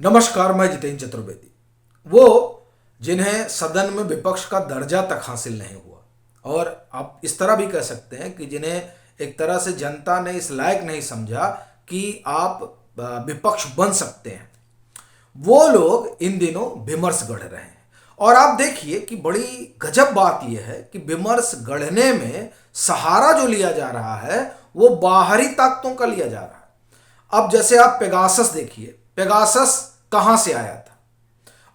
नमस्कार, मैं जितेंद्र चतुर्वेदी। वो जिन्हें सदन में विपक्ष का दर्जा तक हासिल नहीं हुआ, और आप इस तरह भी कह सकते हैं कि जिन्हें एक तरह से जनता ने इस लायक नहीं समझा कि आप विपक्ष बन सकते हैं, वो लोग इन दिनों विमर्श गढ़ रहे हैं। और आप देखिए कि बड़ी गजब बात यह है कि विमर्श गढ़ने में सहारा जो लिया जा रहा है वो बाहरी ताकतों का लिया जा रहा है। अब जैसे आप पेगासस देखिए, पेगासस कहां से आया था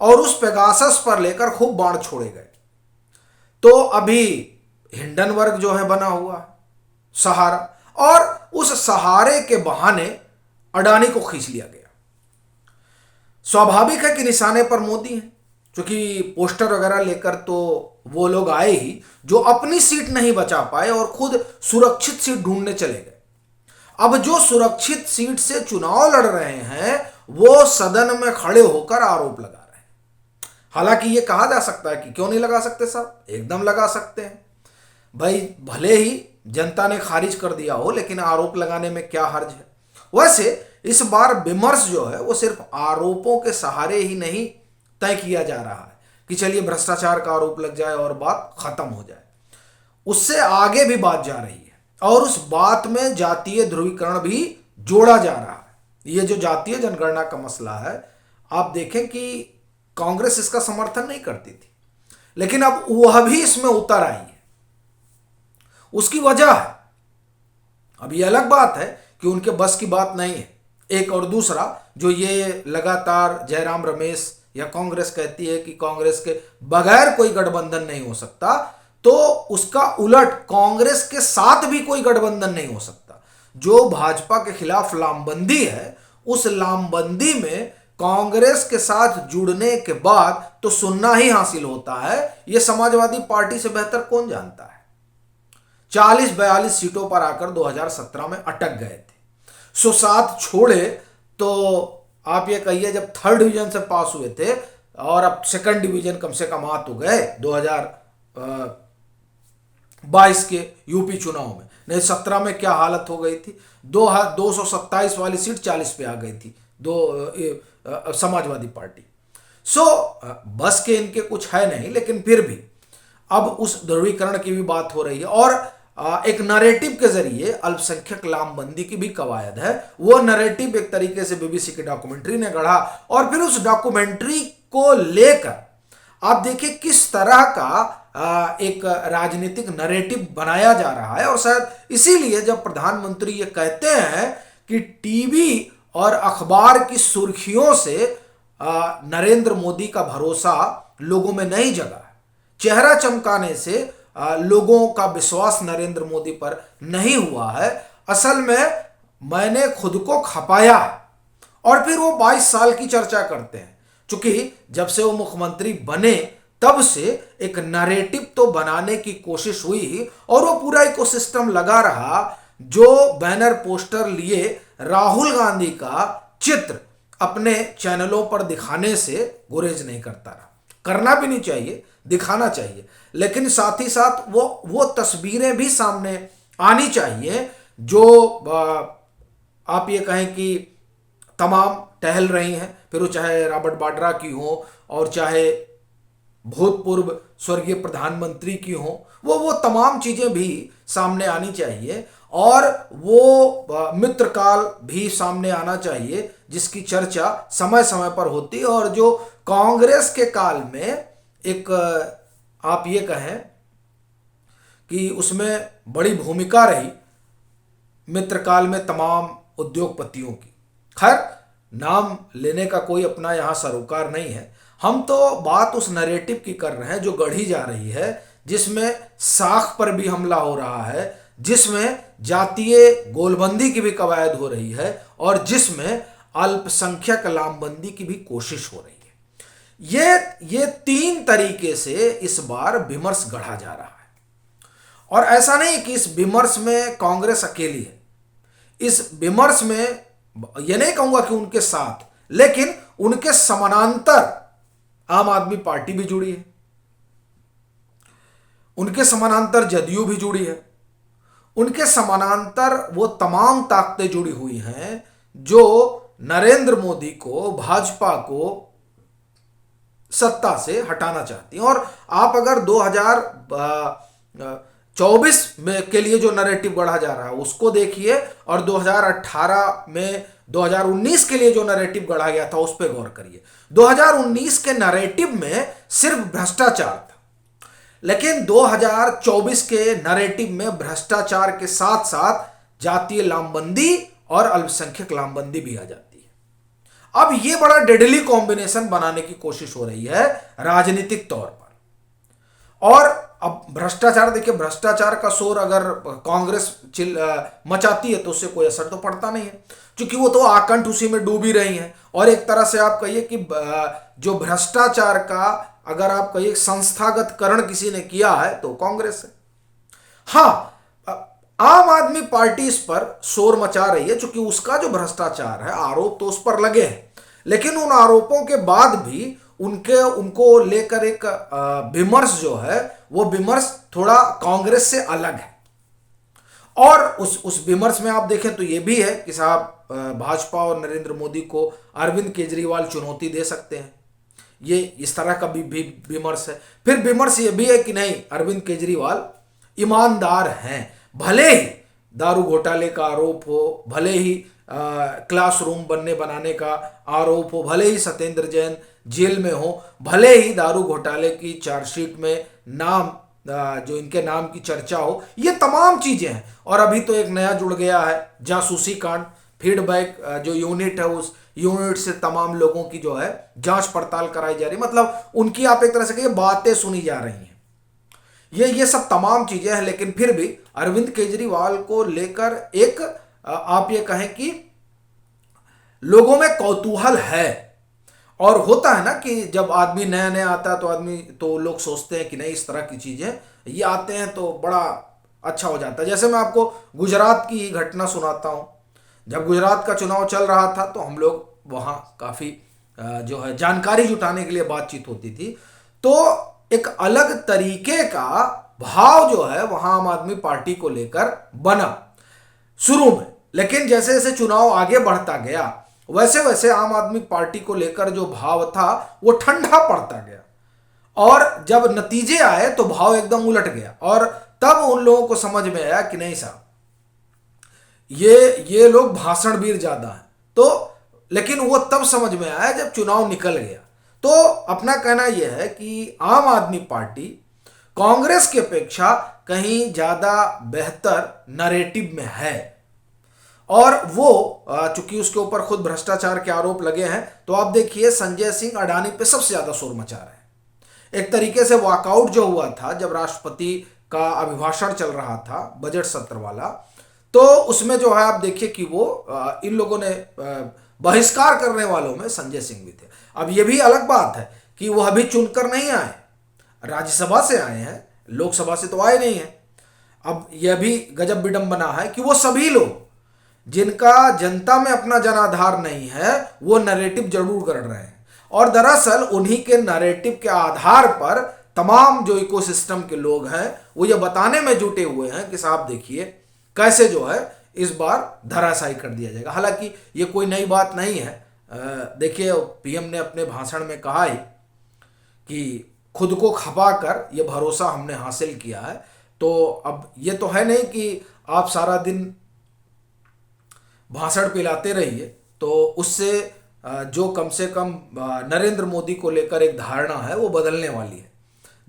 और उस पेगासस पर लेकर खूब बाण छोड़े गए। तो अभी हिंडनबर्ग जो है बना हुआ है सहारा, और उस सहारे के बहाने अडानी को खींच लिया गया। स्वाभाविक है कि निशाने पर मोदी हैं, क्योंकि पोस्टर वगैरह लेकर तो वो लोग आए ही जो अपनी सीट नहीं बचा पाए और खुद सुरक्षित सीट ढूंढने चले गए। अब जो सुरक्षित सीट से चुनाव लड़ रहे हैं वो सदन में खड़े होकर आरोप लगा रहे हैं। हालांकि ये कहा जा सकता है कि क्यों नहीं लगा सकते साहब, एकदम लगा सकते हैं भाई। भले ही जनता ने खारिज कर दिया हो, लेकिन आरोप लगाने में क्या हर्ज है। वैसे इस बार विमर्श जो है वो सिर्फ आरोपों के सहारे ही नहीं तय किया जा रहा है कि चलिए भ्रष्टाचार का आरोप लग जाए और बात खत्म हो जाए। उससे आगे भी बात जा रही है और उस बात में जातीय ध्रुवीकरण भी जोड़ा जा रहा है। ये जो जातीय जनगणना का मसला है, आप देखें कि कांग्रेस इसका समर्थन नहीं करती थी, लेकिन अब वह भी इसमें उतर आई है। उसकी वजह है, अब ये अलग बात है कि उनके बस की बात नहीं है। एक और दूसरा जो ये लगातार जयराम रमेश या कांग्रेस कहती है कि कांग्रेस के बगैर कोई गठबंधन नहीं हो सकता, तो उसका उलट कांग्रेस के साथ भी कोई गठबंधन नहीं हो सकता। जो भाजपा के खिलाफ लामबंदी है, उस लामबंदी में कांग्रेस के साथ जुड़ने के बाद तो सुनना ही हासिल होता है, यह समाजवादी पार्टी से बेहतर कौन जानता है। 40-42 सीटों पर आकर 2017 में अटक गए थे। सो साथ छोड़े तो आप ये कहिए, जब थर्ड डिवीजन से पास हुए थे और अब सेकंड डिवीजन कम से कम आ तो गए 2022 के यूपी चुनाव में। नहीं, 17 में क्या हालत हो गई थी। 227 वाली सीट 40 पे आ गई थी समाजवादी पार्टी। सो बस के इनके कुछ है नहीं, लेकिन फिर भी अब उस ध्रुवीकरण की भी बात हो रही है और एक नैरेटिव के जरिए अल्पसंख्यक लामबंदी की भी कवायद है। वो नैरेटिव एक तरीके से बीबीसी की डॉक्यूमेंट्री ने गढ़ा और फिर उस डॉक्यूमेंट्री को लेकर आप देखिए किस तरह का एक राजनीतिक नैरेटिव बनाया जा रहा है। और शायद इसीलिए जब प्रधानमंत्री ये कहते हैं कि टीवी और अखबार की सुर्खियों से नरेंद्र मोदी का भरोसा लोगों में नहीं जगा, चेहरा चमकाने से लोगों का विश्वास नरेंद्र मोदी पर नहीं हुआ है। असल में मैंने खुद को खपाया। और फिर वो 22 साल की चर्चा करते हैं, क्योंकि जब से वो मुख्यमंत्री बने तब से एक नैरेटिव तो बनाने की कोशिश हुई और वो पूरा इकोसिस्टम लगा रहा। जो बैनर पोस्टर लिए राहुल गांधी का चित्र अपने चैनलों पर दिखाने से गुरेज नहीं करता रहा। करना भी नहीं चाहिए, दिखाना चाहिए, लेकिन साथ ही साथ वो तस्वीरें भी सामने आनी चाहिए जो आप ये कहें कि तमाम टहल रही हैं, फिर वो चाहे रॉबर्ट वाड्रा की हो और चाहे भूतपूर्व स्वर्गीय प्रधानमंत्री की हो, वो तमाम चीजें भी सामने आनी चाहिए। और वो मित्रकाल भी सामने आना चाहिए जिसकी चर्चा समय समय पर होती है। और जो कांग्रेस के काल में एक आप ये कहें कि उसमें बड़ी भूमिका रही मित्रकाल में तमाम उद्योगपतियों की। खैर, नाम लेने का कोई अपना यहाँ सरोकार नहीं है। हम तो बात उस नैरेटिव की कर रहे हैं जो गढ़ी जा रही है, जिसमें साख पर भी हमला हो रहा है, जिसमें जातीय गोलबंदी की भी कवायद हो रही है और जिसमें अल्पसंख्यक लामबंदी की भी कोशिश हो रही है। ये तीन तरीके से इस बार विमर्श गढ़ा जा रहा है। और ऐसा नहीं कि इस विमर्श में कांग्रेस अकेली है। इस विमर्श में यह नहीं कहूंगा कि उनके साथ, लेकिन उनके समानांतर आम आदमी पार्टी भी जुड़ी है, उनके समानांतर जदयू भी जुड़ी है, उनके समानांतर वो तमाम ताकतें जुड़ी हुई हैं जो नरेंद्र मोदी को, भाजपा को सत्ता से हटाना चाहती हैं। और आप अगर 2024 में के लिए जो नैरेटिव गढ़ा जा रहा है उसको देखिए, और 2018 में 2019 के लिए जो नैरेटिव गढ़ा गया था उस पर गौर करिए। 2019 के नैरेटिव में सिर्फ भ्रष्टाचार था, लेकिन 2024 के नैरेटिव में भ्रष्टाचार के साथ साथ जातीय लामबंदी और अल्पसंख्यक लामबंदी भी आ जाती है। अब ये बड़ा डेडली कॉम्बिनेशन बनाने की कोशिश हो रही है राजनीतिक तौर पर। और अब भ्रष्टाचार, देखिए भ्रष्टाचार का शोर अगर कांग्रेस मचाती है तो उससे कोई असर तो पड़ता नहीं है, क्योंकि वो तो आकंठ उसी में डूबी रही हैं। और एक तरह से आप कहिए कि जो भ्रष्टाचार का अगर आप कहिए संस्थागतकरण किसी ने किया है तो कांग्रेस है। हाँ, आम आदमी पार्टी इस पर शोर मचा रही है, क्योंकि उसका जो भ्रष्टाचार है, आरोप तो उस पर लगे हैं, लेकिन उन आरोपों के बाद भी उनको लेकर एक विमर्श जो है वो विमर्श थोड़ा कांग्रेस से अलग है। और उस विमर्श में आप देखें तो ये भी है कि साहब भाजपा और नरेंद्र मोदी को अरविंद केजरीवाल चुनौती दे सकते हैं, ये इस तरह का भी विमर्श है। फिर विमर्श ये भी है कि नहीं, अरविंद केजरीवाल ईमानदार हैं, भले ही दारू घोटाले का आरोप हो, भले ही क्लासरूम बनाने का आरोप हो, भले ही सत्येंद्र जैन जेल में हो, भले ही दारू घोटाले की चार्जशीट में नाम जो इनके नाम की चर्चा हो, ये तमाम चीजें हैं। और अभी तो एक नया जुड़ गया है जासूसी कांड, फीडबैक जो यूनिट है उस यूनिट से तमाम लोगों की जो है जांच पड़ताल कराई जा रही, मतलब उनकी आप एक तरह से कहिए बातें सुनी जा रही हैं। ये सब तमाम चीजें हैं, लेकिन फिर भी अरविंद केजरीवाल को लेकर एक आप ये कहें कि लोगों में कौतूहल है। और होता है ना कि जब आदमी नया नया आता है तो लोग सोचते हैं कि नहीं, इस तरह की चीजें ये आते हैं तो बड़ा अच्छा हो जाता है। जैसे मैं आपको गुजरात की घटना सुनाता हूं। जब गुजरात का चुनाव चल रहा था तो हम लोग वहां काफी जो है जानकारी जुटाने के लिए बातचीत होती थी, तो एक अलग तरीके का भाव जो है वहां आम आदमी पार्टी को लेकर बना शुरू में, लेकिन जैसे जैसे चुनाव आगे बढ़ता गया वैसे वैसे आम आदमी पार्टी को लेकर जो भाव था वो ठंडा पड़ता गया, और जब नतीजे आए तो भाव एकदम उलट गया। और तब उन लोगों को समझ में आया कि नहीं साहब, ये लोग भाषणवीर ज्यादा हैं। तो लेकिन वो तब समझ में आया जब चुनाव निकल गया। तो अपना कहना यह है कि आम आदमी पार्टी कांग्रेस की अपेक्षा कहीं ज्यादा बेहतर नैरेटिव में है, और वो चूंकि उसके ऊपर खुद भ्रष्टाचार के आरोप लगे हैं, तो आप देखिए संजय सिंह अडानी पे सबसे ज्यादा शोर मचा रहे हैं। एक तरीके से वॉकआउट जो हुआ था जब राष्ट्रपति का अभिभाषण चल रहा था बजट सत्र वाला, तो उसमें जो है आप देखिए कि वो इन लोगों ने बहिष्कार करने वालों में संजय सिंह भी थे। अब ये भी अलग बात है कि वो अभी चुनकर नहीं आए, राज्यसभा से आए हैं, लोकसभा से तो आए नहीं है। अब यह भी गजब विडंबना है कि वो सभी लोग जिनका जनता में अपना जनाधार नहीं है वो नैरेटिव जरूर कर रहे हैं, और दरअसल उन्हीं के नैरेटिव के आधार पर तमाम जो इकोसिस्टम के लोग हैं वो ये बताने में जुटे हुए हैं कि साहब देखिए कैसे जो है इस बार धराशायी कर दिया जाएगा। हालांकि ये कोई नई बात नहीं है। देखिए पीएम ने अपने भाषण में कहा है कि खुद को खपा कर ये भरोसा हमने हासिल किया है। तो अब ये तो है नहीं कि आप सारा दिन भाषण पिलाते रहिए, तो उससे जो कम से कम नरेंद्र मोदी को लेकर एक धारणा है वो बदलने वाली है।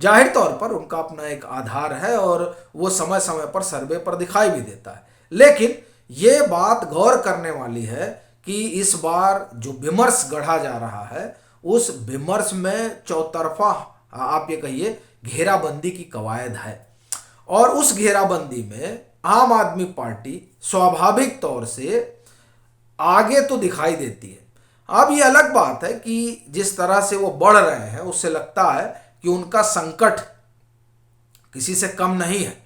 जाहिर तौर पर उनका अपना एक आधार है और वो समय समय पर सर्वे पर दिखाई भी देता है, लेकिन ये बात गौर करने वाली है कि इस बार जो विमर्श गढ़ा जा रहा है उस विमर्श में चौतरफा आप ये कहिए घेराबंदी की कवायद है, और उस घेराबंदी में आम आदमी पार्टी स्वाभाविक तौर से आगे तो दिखाई देती है। अब ये अलग बात है कि जिस तरह से वो बढ़ रहे हैं उससे लगता है कि उनका संकट किसी से कम नहीं है,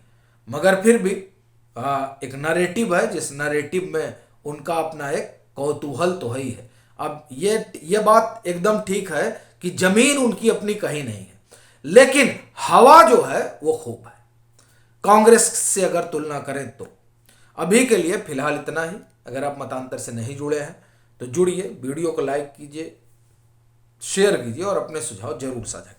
मगर फिर भी एक नैरेटिव है जिस नैरेटिव में उनका अपना एक कौतूहल तो है ही है। अब ये बात एकदम ठीक है कि जमीन उनकी अपनी कहीं नहीं है, लेकिन हवा जो है वो खूब है कांग्रेस से अगर तुलना करें तो। अभी के लिए फिलहाल इतना ही। अगर आप मतांतर से नहीं जुड़े हैं तो जुड़िए, वीडियो को लाइक कीजिए, शेयर कीजिए और अपने सुझाव जरूर साझा कीजिए।